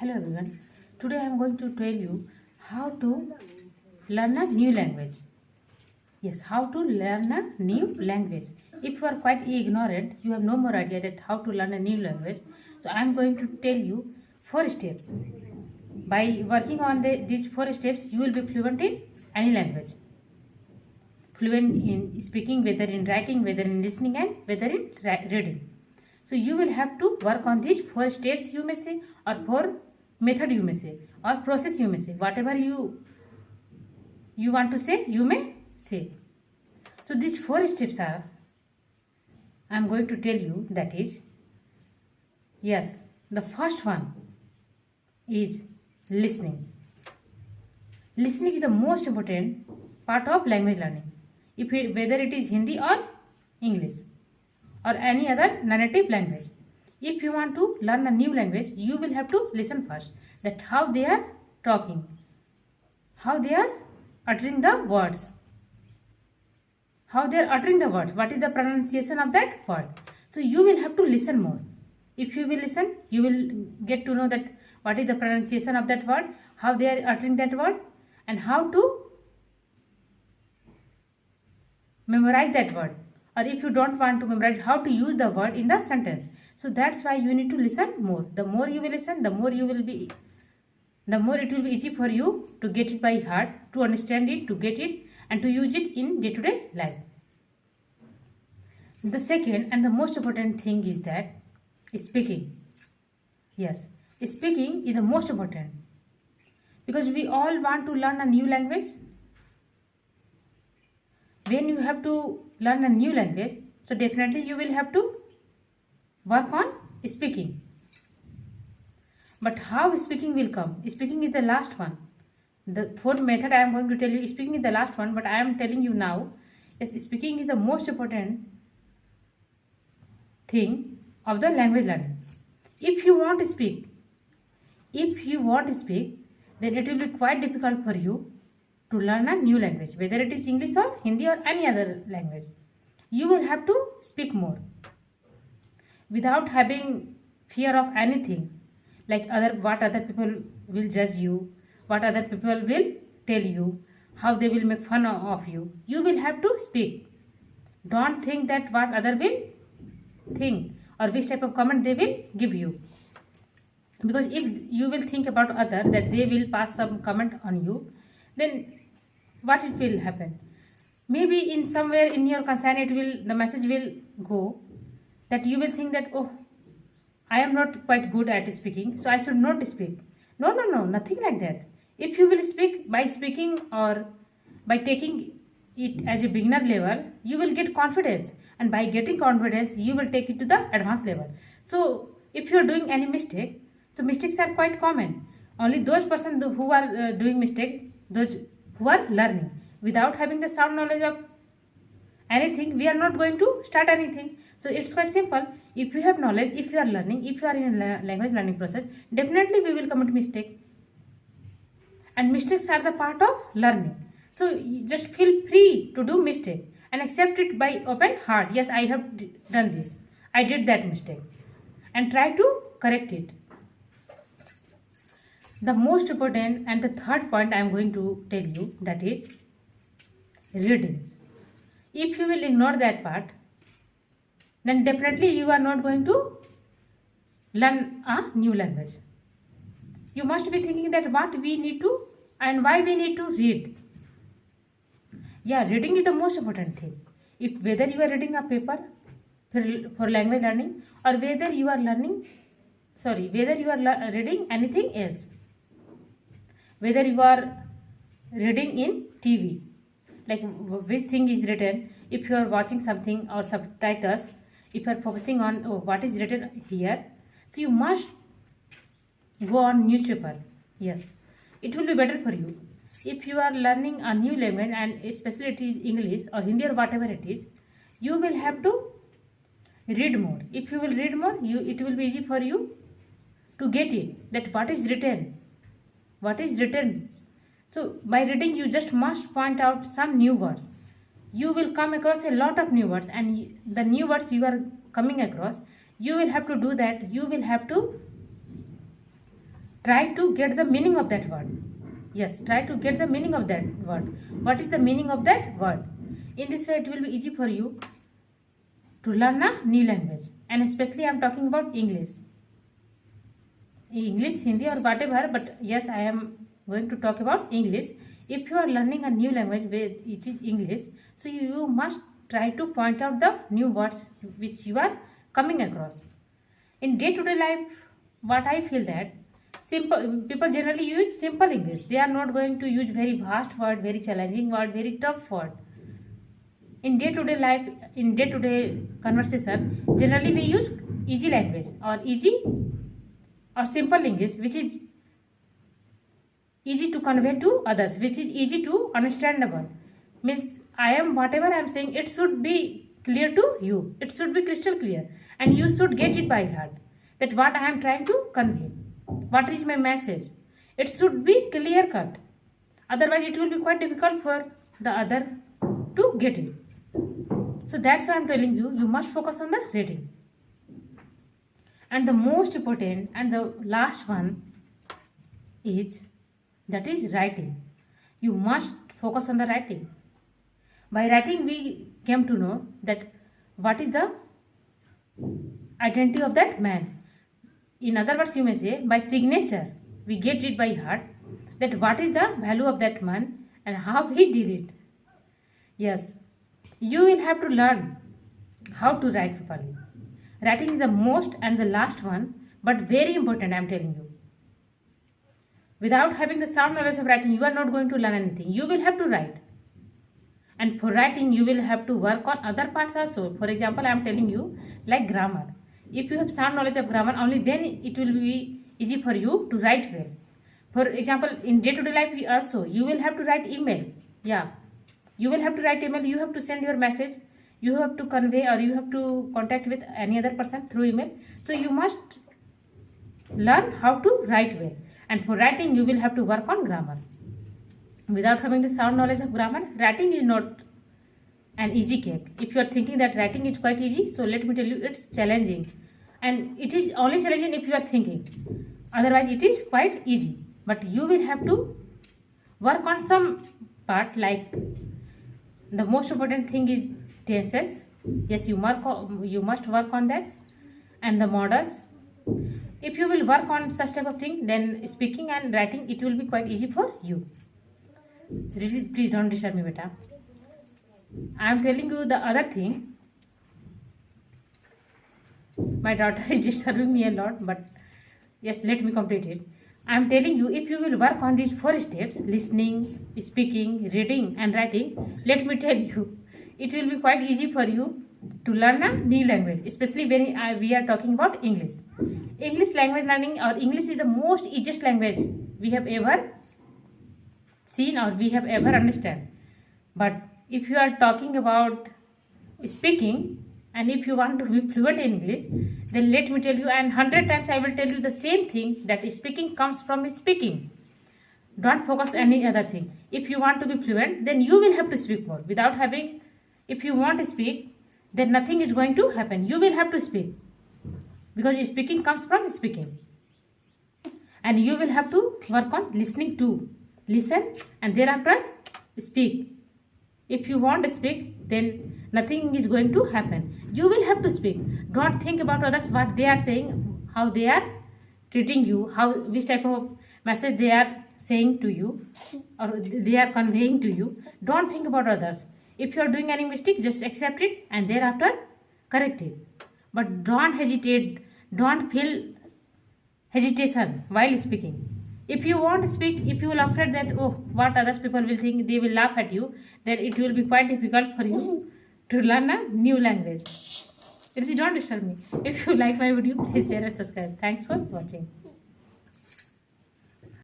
Hello everyone. Today I am going to tell you how to learn a new language. Yes, how to learn a new language. If you are quite ignorant, you have no more idea that how to learn a new language. So I am going to tell you 4 steps. By working on these 4 steps, you will be fluent in any language. Fluent in speaking, whether in writing, whether in listening, and whether in reading. So you will have to work on these 4 steps, you may say, or 4 method, you may say, or process, you may say. Whatever you want to say, you may say. So these 4 steps are, I am going to tell you, that is, yes, the first one is listening. Listening is the most important part of language learning. Whether it is Hindi or English or any other non-native language. If you want to learn a new language, you will have to listen first, that how they are talking, how they are uttering the words, what is the pronunciation of that word. So you will have to listen more. If you will listen, you will get to know that what is the pronunciation of that word, how they are uttering that word, and how to memorize that word. Or if you don't want to memorize, how to use the word in the sentence. So that's why you need to listen more. The more you will listen, the more it will be easy for you to get it by heart, to understand it, to get it, and to use it in day-to-day life. The second and the most important thing is that speaking. Yes, speaking is the most important, because we all want to learn a new language. When you have to learn a new language, so definitely you will have to work on speaking. But how speaking will come? Speaking is the last one. The 4th method I am going to tell you, speaking is the last one, but I am telling you now, yes, speaking is the most important thing of the language learning. If you want to speak, then it will be quite difficult for you to learn a new language, whether it is English or Hindi or any other language. You will have to speak more without having fear of anything, like what other people will judge you, what other people will tell you, how they will make fun of you. You will have to speak. Don't think that what other will think or which type of comment they will give you. Because if you will think about other, that they will pass some comment on you, then what it will happen? Maybe in somewhere in your concern, the message will go that you will think that, oh, I am not quite good at speaking, so I should not speak. No, nothing like that. If you will speak, by speaking or by taking it as a beginner level, you will get confidence, and by getting confidence, you will take it to the advanced level. So if you are doing any mistake, so mistakes are quite common. Only those persons who are doing mistakes, those who are learning. Without having the sound knowledge of anything, we are not going to start anything. So it's quite simple. If you have knowledge, if you are learning, if you are in a language learning process, definitely we will commit mistake. And mistakes are the part of learning. So you just feel free to do mistake and accept it by open heart. Yes, I have done this. I did that mistake. And try to correct it. The most important and the third point I am going to tell you, that is reading. If you will ignore that part, then definitely you are not going to learn a new language. You must be thinking that what we need to and why we need to read. Yeah, reading is the most important thing. Whether you are reading a paper for language learning, or whether you are reading anything else, whether you are reading in TV, like which thing is written, if you are watching something or subtitles, if you are focusing on what is written here, so you must go on newspaper. Yes, it will be better for you. If you are learning a new language, and especially it is English or Hindi or whatever it is, you will have to read more. If you will read more, it will be easy for you to get it, that what is written. So by reading, you just must point out some new words. You will come across a lot of new words, and the new words you are coming across, you will have to do that. You will have to try to get the meaning of that word. Yes, try to get the meaning of that word. What is the meaning of that word? In this way, it will be easy for you to learn a new language. And especially I am talking about English. English, Hindi or whatever, but yes, I am going to talk about English. If you are learning a new language which is English, so you must try to point out the new words which you are coming across. In day-to-day life, what I feel that people generally use simple English. They are not going to use very vast word, very challenging word, very tough word. In day-to-day life, in day-to-day conversation, generally we use easy language or easy or simple English, which is easy to convey to others, which is easy to understandable. Means whatever I am saying, it should be clear to you. It should be crystal clear, and you should get it by heart. That what I am trying to convey, what is my message. It should be clear cut. Otherwise, it will be quite difficult for the other to get it. So that's why I am telling you, you must focus on the reading. And the most important and the last one is writing. You must focus on the writing. By writing, we came to know that what is the identity of that man. In other words, you may say, by signature, we get it by heart, that what is the value of that man and how he did it. Yes, you will have to learn how to write properly. Writing is the most and the last one, but very important, I am telling you. Without having the sound knowledge of writing, you are not going to learn anything. You will have to write. And for writing, you will have to work on other parts also. For example, I am telling you, like grammar. If you have sound knowledge of grammar, only then it will be easy for you to write well. For example, in day-to-day life also, you will have to write email. Yeah, you will have to write email. You have to send your message. You have to convey or you have to contact with any other person through email. So you must learn how to write well. And for writing, you will have to work on grammar. Without having the sound knowledge of grammar, writing is not an easy cake. If you are thinking that writing is quite easy, so let me tell you, it's challenging. And it is only challenging if you are thinking. Otherwise, it is quite easy. But you will have to work on some part, like the most important thing is tenses. Yes, you must work on that. And the modals. If you will work on such type of thing, then speaking and writing, it will be quite easy for you. Please don't disturb me, beta. I am telling you the other thing. My daughter is disturbing me a lot, but yes, let me complete it. I am telling you, if you will work on these 4 steps, listening, speaking, reading and writing, let me tell you, it will be quite easy for you to learn a new language, especially when we are talking about English. English language learning or English is the most easiest language we have ever seen or we have ever understand. But if you are talking about speaking and if you want to be fluent in English, then let me tell you, and 100 times I will tell you the same thing, that speaking comes from speaking. Don't focus any other thing. If you want to be fluent, then you will have to speak more. If you want to speak, then nothing is going to happen. You will have to speak. Because speaking comes from speaking. And you will have to work on listening too. Listen and thereafter speak. If you want to speak, then nothing is going to happen. You will have to speak. Don't think about others, what they are saying, how they are treating you, which type of message they are saying to you or they are conveying to you. Don't think about others. If you are doing any mistake, just accept it and thereafter correct it. But don't hesitate. Don't feel hesitation while speaking. If you want to speak, if you are afraid that, oh, what others people will think, they will laugh at you, then it will be quite difficult for you to learn a new language. Don't disturb me. If you like my video, please share and subscribe. Thanks for watching.